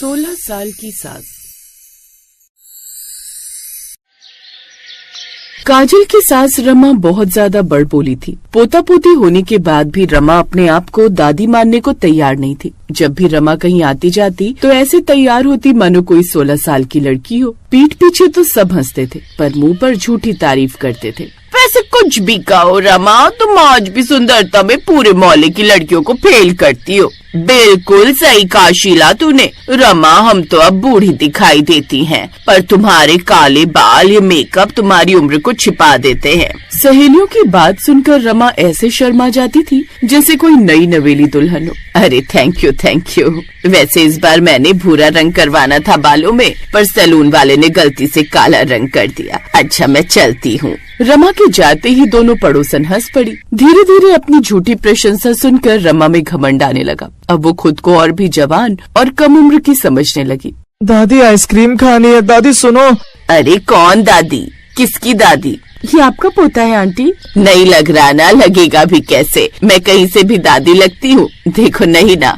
16 साल की सास। काजल की सास रमा बहुत ज्यादा बड़बोली थी। पोता पोती होने के बाद भी रमा अपने आप को दादी मानने को तैयार नहीं थी। जब भी रमा कहीं आती जाती तो ऐसे तैयार होती मानो कोई 16 साल की लड़की हो। पीठ पीछे तो सब हंसते थे पर मुंह पर झूठी तारीफ करते थे। वैसे कुछ भी कहो रमा, तुम आज भी सुंदरता में पूरे मोहल्ले की लड़कियों को फेल करती हो। बिल्कुल सही कहा शीला तूने। रमा, हम तो अब बूढ़ी दिखाई देती हैं, पर तुम्हारे काले बाल, ये मेकअप तुम्हारी उम्र को छिपा देते हैं। सहेलियों की बात सुनकर रमा ऐसे शर्मा जाती थी जैसे कोई नई नवेली दुल्हन हो। अरे थैंक यू। वैसे इस बार मैंने भूरा रंग करवाना था बालों में, पर सैलून वाले ने गलती से काला रंग कर दिया। अच्छा मैं चलती हूँ। रमा के जाते ही दोनों पड़ोसन हंस पड़ी। धीरे धीरे अपनी झूठी प्रशंसा सुनकर रमा में घमंड आने लगा। अब वो खुद को और भी जवान और कम उम्र की समझने लगी। दादी आइसक्रीम खानी है। दादी सुनो। अरे कौन दादी? किसकी दादी? ये आपका पोता है आंटी। नहीं लग रहा ना, लगेगा भी कैसे? मैं कहीं से भी दादी लगती हूँ? देखो नहीं ना,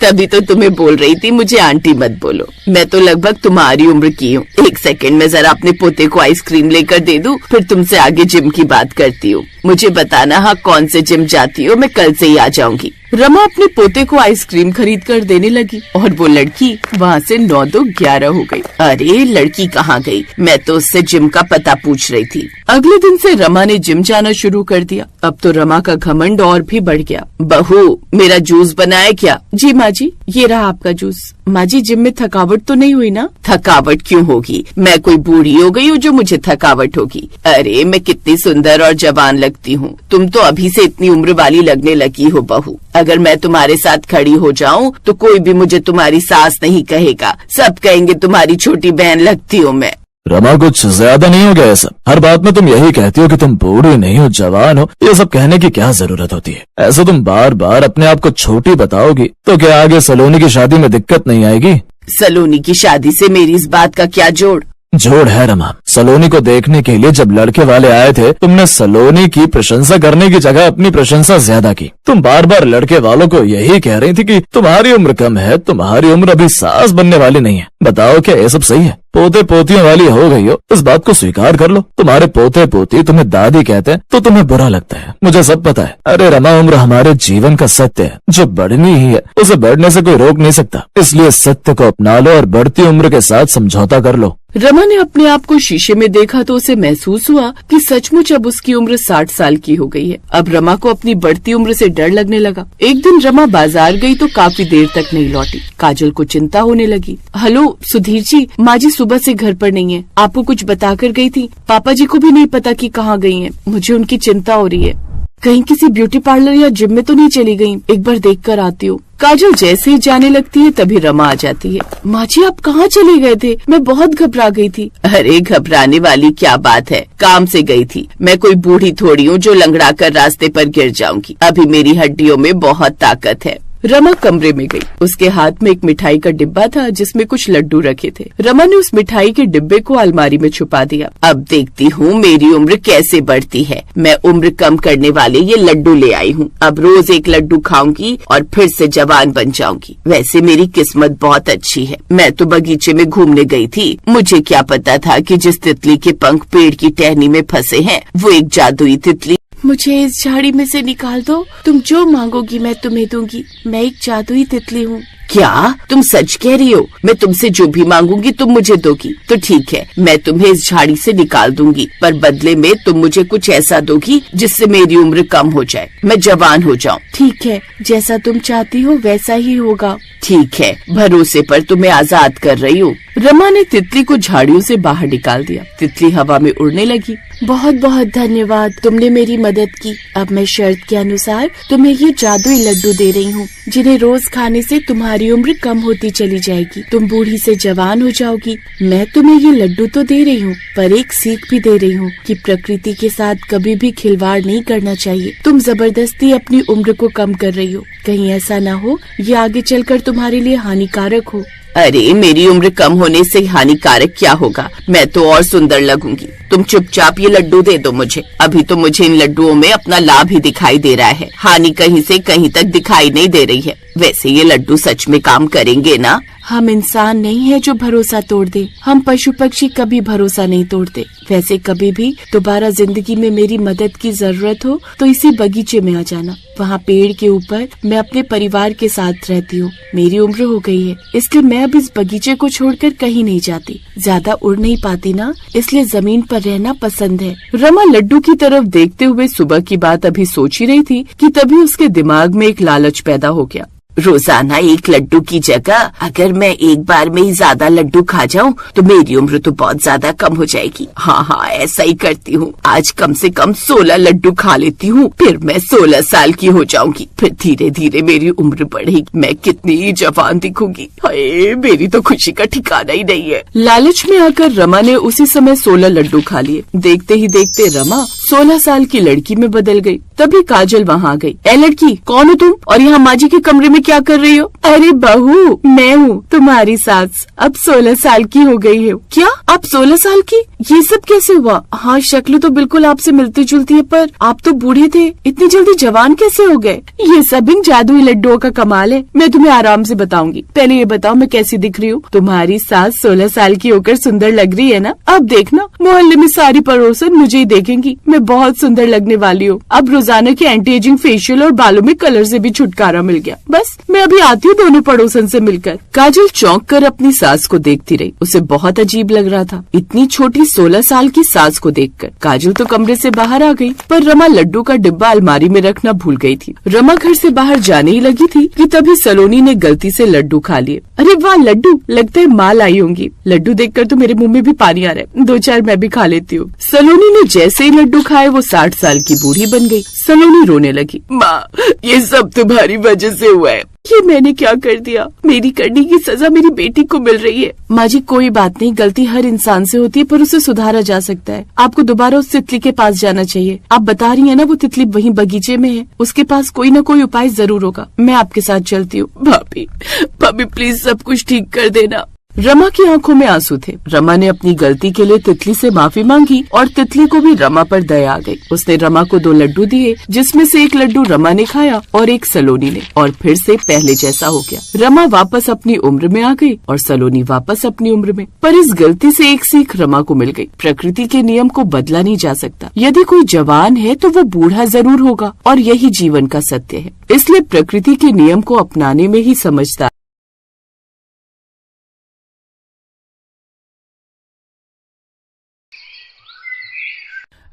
तभी तो तुम्हें बोल रही थी मुझे आंटी मत बोलो। मैं तो लगभग तुम्हारी उम्र की हूँ। एक सेकंड में जरा अपने पोते को आइसक्रीम लेकर दे दूँ, फिर तुमसे आगे जिम की बात करती हूँ। मुझे बताना हाँ कौन से जिम जाती हो, मैं कल से ही आ जाऊंगी। रमा अपने पोते को आइसक्रीम खरीद कर देने लगी और वो लड़की वहाँ से 9-2-11 हो गई। अरे लड़की कहाँ गई? मैं तो उससे जिम का पता पूछ रही थी। अगले दिन से रमा ने जिम जाना शुरू कर दिया। अब तो रमा का घमंड और भी बढ़ गया। बहू मेरा जूस बनाए क्या? जी माँ जी, ये रहा आपका जूस। माँ जी जिम में थकावट तो नहीं हुई ना? थकावट क्यों होगी? मैं कोई बूढ़ी हो गई हूँ जो मुझे थकावट होगी? अरे मैं कितनी सुंदर और जवान लगती हूँ। तुम तो अभी से इतनी उम्र वाली लगने लगी हो बहू। अगर मैं तुम्हारे साथ खड़ी हो जाऊं तो कोई भी मुझे तुम्हारी सास नहीं कहेगा, सब कहेंगे तुम्हारी छोटी बहन लगती हूँ मैं। रमा कुछ ज्यादा नहीं हो गया ऐसा? हर बात में तुम यही कहती हो कि तुम बूढ़ी नहीं हो, जवान हो। ये सब कहने की क्या जरूरत होती है? ऐसा तुम बार बार अपने आप को छोटी बताओगी तो क्या आगे सलोनी की शादी में दिक्कत नहीं आएगी? सलोनी की शादी से मेरी इस बात का क्या जोड़? जोड़ है रमा। सलोनी को देखने के लिए जब लड़के वाले आए थे, तुमने सलोनी की प्रशंसा करने की जगह अपनी प्रशंसा ज्यादा की। तुम बार बार लड़के वालों को यही कह रही थी कि तुम्हारी उम्र कम है, तुम्हारी उम्र अभी सास बनने वाली नहीं है। बताओ क्या ये सब सही है? पोते पोतियों वाली हो गई हो, इस बात को स्वीकार कर लो। तुम्हारे पोते पोती तुम्हें दादी कहते हैं तो तुम्हें बुरा लगता है, मुझे सब पता है। अरे रमा, उम्र हमारे जीवन का सत्य है, जो बढ़नी ही है उसे बढ़ने से कोई रोक नहीं सकता। इसलिए सत्य को अपना लो और बढ़ती उम्र के साथ समझौता कर लो। रमा ने अपने आप को शीशे में देखा तो उसे महसूस हुआ कि सचमुच अब उसकी उम्र 60 साल की हो गई है। अब रमा को अपनी बढ़ती उम्र से डर लगने लगा। एक दिन रमा बाजार गई तो काफी देर तक नहीं लौटी। काजल को चिंता होने लगी। हेलो सुधीर जी, माँ जी सुबह से घर पर नहीं है। आपको कुछ बताकर गई थी? पापा जी को भी नहीं पता कि कहाँ गई हैं। मुझे उनकी चिंता हो रही है। कहीं किसी ब्यूटी पार्लर या जिम में तो नहीं चली गई? एक बार देख कर आती हूँ। काजल जैसे ही जाने लगती है तभी रमा आ जाती है। माँ जी आप कहाँ चले गए थे? मैं बहुत घबरा गई थी। अरे घबराने वाली क्या बात है, काम से गई थी। मैं कोई बूढ़ी थोड़ी हूँ जो लंगड़ा कर रास्ते पर गिर जाऊंगी। अभी मेरी हड्डियों में बहुत ताकत है। रमा कमरे में गई। उसके हाथ में एक मिठाई का डिब्बा था जिसमें कुछ लड्डू रखे थे। रमा ने उस मिठाई के डिब्बे को अलमारी में छुपा दिया। अब देखती हूँ मेरी उम्र कैसे बढ़ती है। मैं उम्र कम करने वाले ये लड्डू ले आई हूँ। अब रोज एक लड्डू खाऊंगी और फिर से जवान बन जाऊंगी। वैसे मेरी किस्मत बहुत अच्छी है। मैं तो बगीचे में घूमने गई थी। मुझे क्या पता था कि जिस तितली के पंख पेड़ की टहनी में फंसे हैं वो एक जादुई तितली। मुझे इस झाड़ी में से निकाल दो। तुम जो मांगोगी मैं तुम्हें दूंगी। मैं एक जादुई तितली हूँ। क्या तुम सच कह रही हो? मैं तुमसे जो भी मांगूंगी तुम मुझे दोगी? तो ठीक है, मैं तुम्हें इस झाड़ी से निकाल दूंगी, पर बदले में तुम मुझे कुछ ऐसा दोगी जिससे मेरी उम्र कम हो जाए, मैं जवान हो जाऊँ। ठीक है, जैसा तुम चाहती हो वैसा ही होगा। ठीक है, भरोसे पर तुम्हें आजाद कर रही हूँ। रमा ने तितली को झाड़ियों से बाहर निकाल दिया। तितली हवा में उड़ने लगी। बहुत बहुत धन्यवाद, तुमने मेरी मदद की। अब मैं शर्त के अनुसार तुम्हें ये जादुई लड्डू दे रही हूँ, जिन्हें रोज खाने से तुम्हारी उम्र कम होती चली जाएगी। तुम बूढ़ी से जवान हो जाओगी। मैं तुम्हें ये लड्डू तो दे रही हूँ, पर एक सीख भी दे रही हूँ कि प्रकृति के साथ कभी भी खिलवाड़ नहीं करना चाहिए। तुम जबरदस्ती अपनी उम्र को कम कर रही हो। कहीं ऐसा न हो ये आगे चलकर तुम्हारे लिए हानिकारक हो। अरे मेरी उम्र कम होने से हानिकारक क्या होगा? मैं तो और सुंदर लगूंगी। तुम चुपचाप ये लड्डू दे दो मुझे। अभी तो मुझे इन लड्डुओं में अपना लाभ ही दिखाई दे रहा है, हानि कहीं से कहीं तक दिखाई नहीं दे रही है। वैसे ये लड्डू सच में काम करेंगे ना? हम इंसान नहीं है जो भरोसा तोड़ दे। हम पशु पक्षी कभी भरोसा नहीं तोड़ते। वैसे कभी भी दोबारा जिंदगी में मेरी मदद की जरूरत हो तो इसी बगीचे में आ जाना। वहाँ पेड़ के ऊपर मैं अपने परिवार के साथ रहती हूँ। मेरी उम्र हो गई है, इसलिए मैं अब इस बगीचे को छोड़कर कहीं नहीं जाती। ज्यादा उड़ नहीं पाती ना, इसलिए जमीन पर रहना पसंद है। रमा लड्डू की तरफ देखते हुए सुबह की बात अभी सोच ही रही थी कि तभी उसके दिमाग में एक लालच पैदा हो गया। रोजाना एक लड्डू की जगह अगर मैं एक बार में ही ज्यादा लड्डू खा जाऊं तो मेरी उम्र तो बहुत ज्यादा कम हो जाएगी। हाँ, ऐसा ही करती हूँ। आज कम से कम 16 लड्डू खा लेती हूँ, फिर मैं 16 साल की हो जाऊंगी। फिर धीरे धीरे मेरी उम्र बढ़ेगी, मैं कितनी ही जवान दिखूंगी। हाय, मेरी तो खुशी का ठिकाना ही नहीं है। लालच में आकर रमा ने उसी समय 16 लड्डू खा लिए। देखते ही देखते रमा 16 साल की लड़की में बदल गई। तभी काजल वहाँ आ गई। ए लड़की, कौन हो तुम और यहाँ माँ जी के कमरे में क्या कर रही हो? अरे बहू, मैं हूँ तुम्हारी सास। अब 16 साल की हो गई हो। क्या आप 16 साल की? ये सब कैसे हुआ? हाँ, शक्ल तो बिल्कुल आपसे मिलती जुलती है, पर आप तो बूढ़े थे, इतनी जल्दी जवान कैसे हो गए? ये सब इन जादुई लड्डुओं का कमाल है। मैं तुम्हें आराम से बताऊंगी। पहले ये बताओ मैं कैसी दिख रही हूँ? तुम्हारी सास 16 साल की होकर सुंदर लग रही है ना? अब देखना, मोहल्ले में सारी पड़ोसन मुझे ही देखेंगी। मैं बहुत सुंदर लगने वाली हूँ। अब रोजाना के एंटी एजिंग फेशियल और बालों में कलर से भी छुटकारा मिल गया। बस मैं अभी आती हूँ दोनों पड़ोसन से मिलकर। काजल चौंक कर अपनी सास को देखती रही। उसे बहुत अजीब लग रहा था, इतनी छोटी 16 साल की सास को देखकर। काजल तो कमरे से बाहर आ गई, पर रमा लड्डू का डिब्बा अलमारी में रखना भूल गई थी। रमा घर से बाहर जाने ही लगी थी कि तभी सलोनी ने गलती से लड्डू खा लिए। अरे वाह लड्डू, लगता है माँ लाई होंगी। लड्डू देखकर तो मेरे मुंह में भी पानी आ रहा है। 2-4 मैं भी खा लेती हूँ। सलोनी ने जैसे ही लड्डू खाए वो 60 साल की बूढ़ी बन गई। सलोनी रोने लगी। माँ, ये सब तुम्हारी वजह से हुआ है। ये मैंने क्या कर दिया? मेरी करने की सजा मेरी बेटी को मिल रही है। माँ जी, कोई बात नहीं, गलती हर इंसान से होती है, पर उसे सुधारा जा सकता है। आपको दोबारा उस तितली के पास जाना चाहिए। आप बता रही है ना वो तितली वहीं बगीचे में है, उसके पास कोई न कोई उपाय जरूर होगा। मैं आपके साथ चलती हूँ। भाभी प्लीज सब कुछ ठीक कर देना। रमा की आंखों में आंसू थे। रमा ने अपनी गलती के लिए तितली से माफी मांगी और तितली को भी रमा पर दया आ गई। उसने रमा को 2 लड्डू दिए, जिसमें से एक लड्डू रमा ने खाया और एक सलोनी ने, और फिर से पहले जैसा हो गया। रमा वापस अपनी उम्र में आ गई और सलोनी वापस अपनी उम्र में। पर इस गलती से एक सीख रमा को मिल गई। प्रकृति के नियम को बदला नहीं जा सकता। यदि कोई जवान है तो वो बूढ़ा जरूर होगा, और यही जीवन का सत्य है। इसलिए प्रकृति के नियम को अपनाने में ही समझदार।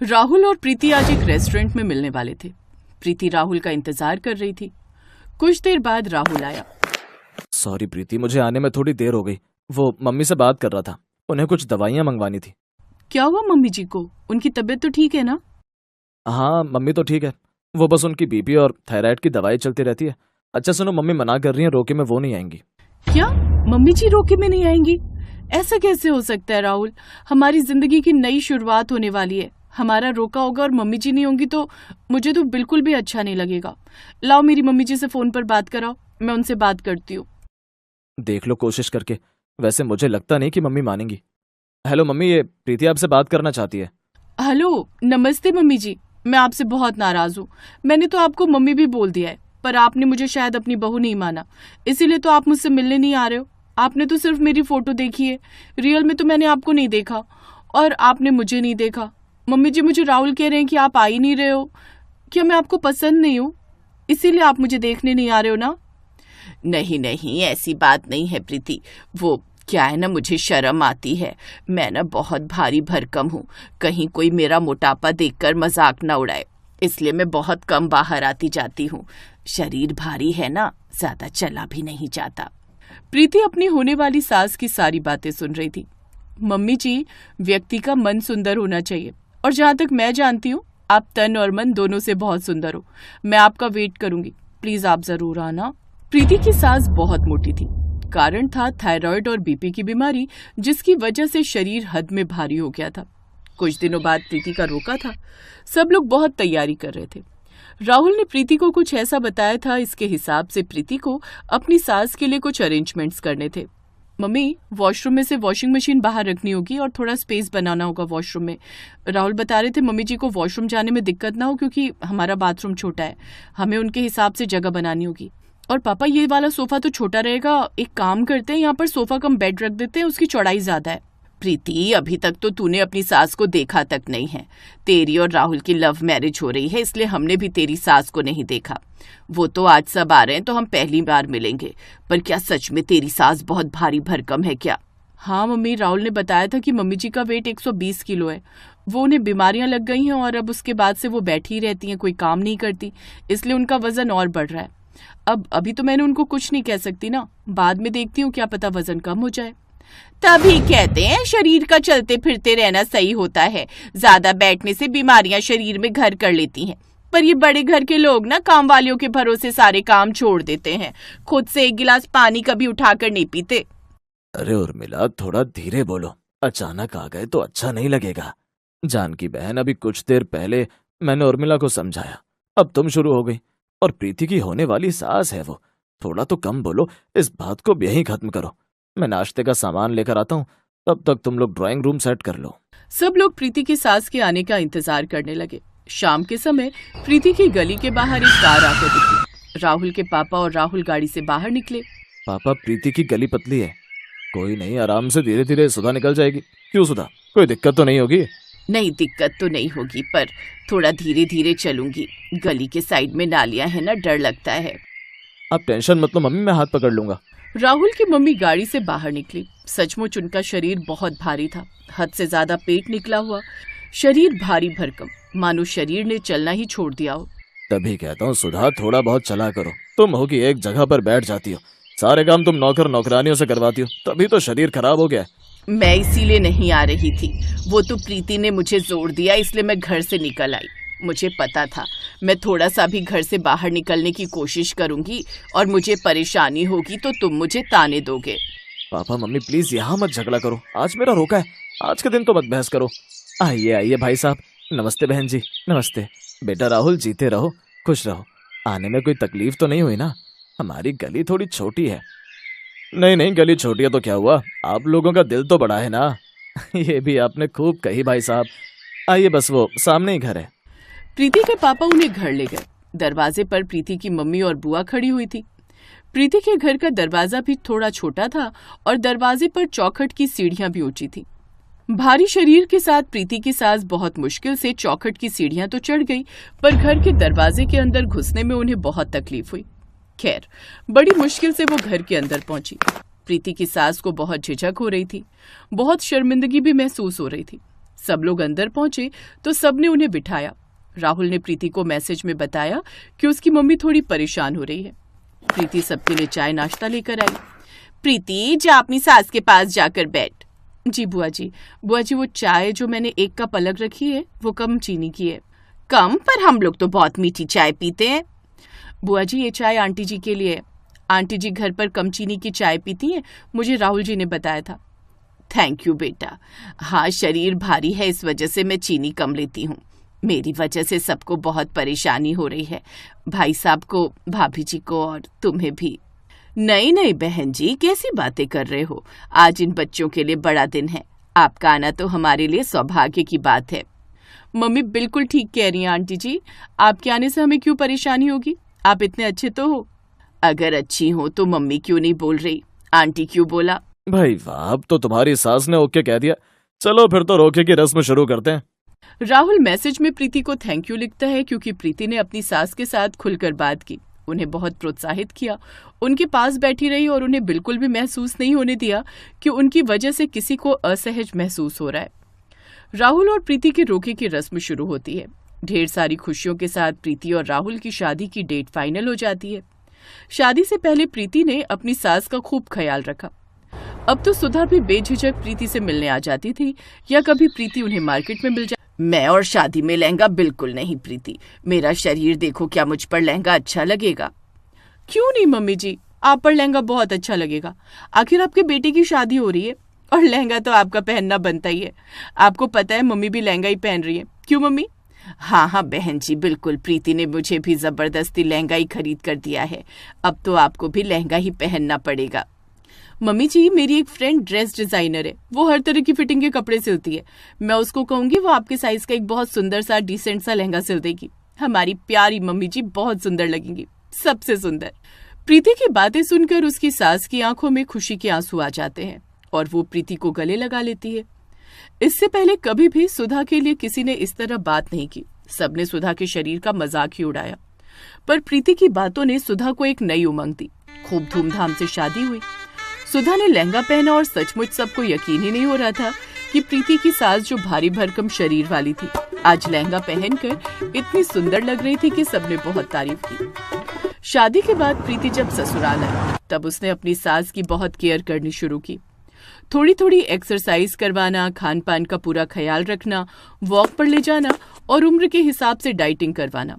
राहुल और प्रीति आज एक रेस्टोरेंट में मिलने वाले थे। प्रीति राहुल का इंतजार कर रही थी। कुछ देर बाद राहुल आया। सॉरी प्रीति, मुझे आने में थोड़ी देर हो गई। वो मम्मी से बात कर रहा था, उन्हें कुछ दवाइयाँ मंगवानी थी। क्या हुआ मम्मी जी को? उनकी तबीयत तो ठीक है ना? हाँ, मम्मी तो ठीक है। वो बस उनकी बीपी और थायराइड की दवाई चलती रहती है। अच्छा सुनो, मम्मी मना कर रही है, रोके में वो नहीं आएंगी। क्या? मम्मी जी रोके में नहीं आएंगी? ऐसा कैसे हो सकता है राहुल? हमारी जिंदगी की नई शुरुआत होने वाली है। हमारा रोका होगा और मम्मी जी नहीं होंगी तो मुझे तो बिल्कुल भी अच्छा नहीं लगेगा। लाओ मेरी मम्मी जी से फोन पर बात कराओ, मैं उनसे बात करती हूँ। देख लो कोशिश करके, वैसे मुझे लगता नहीं कि मम्मी मानेंगी। हेलो मम्मी, ये प्रीति आपसे बात करना चाहती है। हेलो, नमस्ते मम्मी जी। मैं आपसे बहुत नाराज हूँ। मैंने तो आपको मम्मी भी बोल दिया है, पर आपने मुझे शायद अपनी बहू नहीं माना, इसीलिए तो आप मुझसे मिलने नहीं आ रहे हो। आपने तो सिर्फ मेरी फोटो देखी है, रियल में तो मैंने आपको नहीं देखा और आपने मुझे नहीं देखा। मम्मी जी, मुझे राहुल कह रहे हैं कि आप आ ही नहीं रहे हो। क्या मैं आपको पसंद नहीं हूँ, इसीलिए आप मुझे देखने नहीं आ रहे हो ना? नहीं, ऐसी बात नहीं है प्रीति। वो क्या है ना, मुझे शर्म आती है। मैं ना बहुत भारी भरकम हूँ, कहीं कोई मेरा मोटापा देखकर मजाक ना उड़ाए, इसलिए मैं बहुत कम बाहर आती जाती हूँ। शरीर भारी है ना, ज्यादा चला भी नहीं जाता। प्रीति अपनी होने वाली सास की सारी बातें सुन रही थी। मम्मी जी, व्यक्ति का मन सुंदर होना चाहिए, और जहाँ तक मैं जानती हूँ आप तन और मन दोनों से बहुत सुंदर हो। मैं आपका वेट करूंगी, प्लीज आप जरूर आना। प्रीति की सास बहुत मोटी थी। कारण था थायराइड और बीपी की बीमारी, जिसकी वजह से शरीर हद में भारी हो गया था। कुछ दिनों बाद प्रीति का रोका था। सब लोग बहुत तैयारी कर रहे थे। राहुल ने प्रीति को कुछ ऐसा बताया था, इसके हिसाब से प्रीति को अपनी सास के लिए कुछ अरेंजमेंट्स करने थे। मम्मी, वॉशरूम में से वॉशिंग मशीन बाहर रखनी होगी और थोड़ा स्पेस बनाना होगा वॉशरूम में। राहुल बता रहे थे मम्मी जी को वॉशरूम जाने में दिक्कत ना हो, क्योंकि हमारा बाथरूम छोटा है, हमें उनके हिसाब से जगह बनानी होगी। और पापा ये वाला सोफा तो छोटा रहेगा, एक काम करते हैं यहाँ पर सोफा कम बेड रख देते हैं, उसकी चौड़ाई ज्यादा है। प्रीति, अभी तक तो तूने अपनी सास को देखा तक नहीं है। तेरी और राहुल की लव मैरिज हो रही है, इसलिए हमने भी तेरी सास को नहीं देखा। वो तो आज सब आ रहे हैं तो हम पहली बार मिलेंगे। पर क्या सच में तेरी सास बहुत भारी भरकम है क्या? हाँ मम्मी, राहुल ने बताया था कि मम्मी जी का वेट 120 किलो है। वो उन्हें बीमारियां लग गई हैं और अब उसके बाद से वो बैठी ही रहती हैं, कोई काम नहीं करती, इसलिए उनका वजन और बढ़ रहा है। अब अभी तो मैंने उनको कुछ नहीं कह सकती ना, बाद में देखती हूँ, क्या पता वजन कम हो जाए। तभी कहते हैं शरीर का चलते फिरते रहना सही होता है। ज्यादा बैठने से बीमारियां शरीर में घर कर लेती हैं। पर ये बड़े घर के लोग ना काम वालियों के भरोसे सारे काम छोड़ देते हैं, खुद से एक गिलास पानी कभी उठाकर नहीं पीते। अरे उर्मिला, थोड़ा धीरे बोलो, अचानक आ गए तो अच्छा नहीं लगेगा। जानकी बहन, अभी कुछ देर पहले मैंने उर्मिला को समझाया, अब तुम शुरू हो गई। और प्रीति की होने वाली सास है वो, थोड़ा तो कम बोलो, इस बात को यहीं खत्म करो। मैं नाश्ते का सामान लेकर आता हूँ, तब तक तुम लोग ड्राइंग रूम सेट कर लो। सब लोग प्रीति की सास के आने का इंतजार करने लगे। शाम के समय प्रीति की गली के बाहर एक कार आकर दिखी। राहुल के पापा और राहुल गाड़ी से बाहर निकले। पापा, प्रीति की गली पतली है, कोई नहीं, आराम से धीरे धीरे सुधा निकल जाएगी। क्यों सुधा, कोई दिक्कत तो नहीं होगी? नहीं, दिक्कत तो नहीं होगी, पर थोड़ा धीरे धीरे चलूंगी। गली के साइड में नालियां है ना, डर लगता है। आप टेंशन मत लो मम्मी, मैं हाथ पकड़ लूंगा। राहुल की मम्मी गाड़ी से बाहर निकली। सचमुच उनका शरीर बहुत भारी था, हद से ज्यादा पेट निकला हुआ, शरीर भारी भरकम, मानो शरीर ने चलना ही छोड़ दिया हो। तभी कहता हूँ सुधा, थोड़ा बहुत चला करो। तुम हो कि एक जगह पर बैठ जाती हो, सारे काम तुम नौकर नौकरानियों से करवाती हो, तभी तो शरीर खराब हो गया। मैं इसीलिए नहीं आ रही थी, वो तो प्रीति ने मुझे जोर दिया, इसलिए मैं घर से निकल आई। मुझे पता था मैं थोड़ा सा भी घर से बाहर निकलने की कोशिश करूंगी और मुझे परेशानी होगी तो तुम मुझे ताने दोगे। पापा मम्मी प्लीज यहाँ मत झगड़ा करो, आज मेरा रोका है, आज के दिन तो मत बहस करो। आइए आइए भाई साहब, नमस्ते बहन जी। नमस्ते बेटा राहुल, जीते रहो, खुश रहो। आने में कोई तकलीफ तो नहीं हुई ना? हमारी गली थोड़ी छोटी है। नहीं नहीं, गली छोटी है तो क्या हुआ, आप लोगों का दिल तो बड़ा है ना। ये भी आपने खूब कही भाई साहब। आइए, बस वो सामने ही घर है। प्रीति के पापा उन्हें घर ले गए। दरवाजे पर प्रीति की मम्मी और बुआ खड़ी हुई थी। प्रीति के घर का दरवाजा भी थोड़ा छोटा था और दरवाजे पर चौखट की सीढ़ियां भी ऊंची थी। भारी शरीर के साथ प्रीति की सास बहुत मुश्किल से चौखट की सीढ़ियां तो चढ़ गई, पर घर के दरवाजे के अंदर घुसने में उन्हें बहुत तकलीफ हुई। खैर, बड़ी मुश्किल से वो घर के अंदर पहुंची। प्रीति की सास को बहुत झिझक हो रही थी, बहुत शर्मिंदगी भी महसूस हो रही थी। सब लोग अंदर पहुंचे तो सबने उन्हें बिठाया। राहुल ने प्रीति को मैसेज में बताया कि उसकी मम्मी थोड़ी परेशान हो रही है। प्रीति सबके लिए चाय नाश्ता लेकर आई। प्रीति, जा अपनी सास के पास जाकर बैठ। जी बुआ जी। बुआ जी, वो चाय जो मैंने एक कप अलग रखी है वो कम चीनी की है। कम? पर हम लोग तो बहुत मीठी चाय पीते हैं। बुआ जी, ये चाय आंटी जी के लिए है। आंटी जी घर पर कम चीनी की चाय पीती हैं, मुझे राहुल जी ने बताया था। थैंक यू बेटा। हाँ, शरीर भारी है, इस वजह से मैं चीनी कम लेती हूँ। मेरी वजह से सबको बहुत परेशानी हो रही है, भाई साहब को, भाभी जी को और तुम्हें भी। नहीं नहीं बहन जी, कैसी बातें कर रहे हो, आज इन बच्चों के लिए बड़ा दिन है। आपका आना तो हमारे लिए सौभाग्य की बात है। मम्मी बिल्कुल ठीक कह रही हैं आंटी जी, आपके आने से हमें क्यों परेशानी होगी, आप इतने अच्छे तो हो। अगर अच्छी हो तो मम्मी क्यों नहीं बोल रही, आंटी क्यों बोला? भाई वाह, अब तो तुम्हारी सास ने ओके कह दिया। चलो फिर तो रोके की रस्म शुरू करते हैं। राहुल मैसेज में प्रीति को थैंक यू लिखता है क्योंकि प्रीति ने अपनी सास के साथ खुलकर बात की, उन्हें बहुत प्रोत्साहित किया, उनके पास बैठी रही और उन्हें बिल्कुल भी महसूस नहीं होने दिया कि उनकी वजह से किसी को असहज महसूस हो रहा है। राहुल और प्रीति के रोके की रस्म शुरू होती है। ढेर सारी खुशियों के साथ प्रीति और राहुल की शादी की डेट फाइनल हो जाती है। शादी से पहले प्रीति ने अपनी सास का खूब ख्याल रखा। अब तो सुधा भी बेझिझक प्रीति से मिलने आ जाती थी या कभी प्रीति उन्हें मार्केट में मिल जाती। मैं और शादी में लहंगा बिल्कुल नहीं प्रीति, मेरा शरीर देखो, क्या मुझ पर लहंगा अच्छा लगेगा? क्यों नहीं मम्मी जी, आप पर लहंगा बहुत अच्छा लगेगा। आखिर आपके बेटे की शादी हो रही है और लहंगा तो आपका पहनना बनता ही है। आपको पता है मम्मी भी लहंगा ही पहन रही है, क्यों मम्मी? हाँ हाँ बहन जी, बिल्कुल, प्रीति ने मुझे भी जबरदस्ती लहंगा ही खरीद कर दिया है। अब तो आपको भी लहंगा ही पहनना पड़ेगा। मम्मी जी, मेरी एक फ्रेंड ड्रेस डिजाइनर है, वो हर तरह की फिटिंग के कपड़े सिलती है। मैं उसको कहूंगी वो आपके साइज का एक बहुत सुंदर सा डिसेंट सा लहंगा सिल देगी। हमारी प्यारी मम्मी जी बहुत सुंदर लगेंगी, सबसे सुंदर। प्रीति की बातें सुनकर उसकी सास की आंखों में खुशी के आंसू आ जाते हैं और वो प्रीति को गले लगा लेती है। इससे पहले कभी भी सुधा के लिए किसी ने इस तरह बात नहीं की। सबने सुधा के शरीर का मजाक ही उड़ाया, पर प्रीति की बातों ने सुधा को एक नई उमंग दी। खूब धूमधाम से शादी हुई। सुधा ने लहंगा पहना और सचमुच सबको यकीन ही नहीं हो रहा था कि प्रीति की सास, जो भारी भरकम शरीर वाली थी, आज लहंगा पहनकर इतनी सुंदर लग रही थी कि सबने बहुत तारीफ की। शादी के बाद प्रीति जब ससुराल आई तब उसने अपनी सास की बहुत केयर करनी शुरू की। थोड़ी थोड़ी एक्सरसाइज करवाना, खान पान का पूरा ख्याल रखना, वॉक पर ले जाना और उम्र के हिसाब से डाइटिंग करवाना,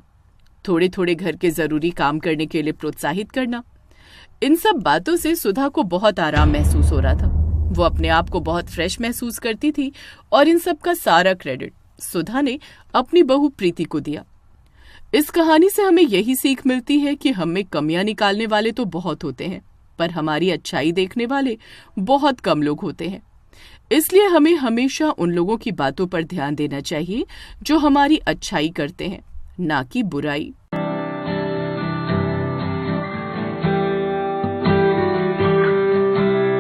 थोड़े थोड़े घर के जरूरी काम करने के लिए प्रोत्साहित करना। इन सब बातों से सुधा को बहुत आराम महसूस हो रहा था। वो अपने आप को बहुत फ्रेश महसूस करती थी और इन सब का सारा क्रेडिट सुधा ने अपनी बहू प्रीति को दिया। इस कहानी से हमें यही सीख मिलती है कि हमें कमियां निकालने वाले तो बहुत होते हैं, पर हमारी अच्छाई देखने वाले बहुत कम लोग होते हैं। इसलिए हमें हमेशा उन लोगों की बातों पर ध्यान देना चाहिए जो हमारी अच्छाई करते हैं, ना कि बुराई।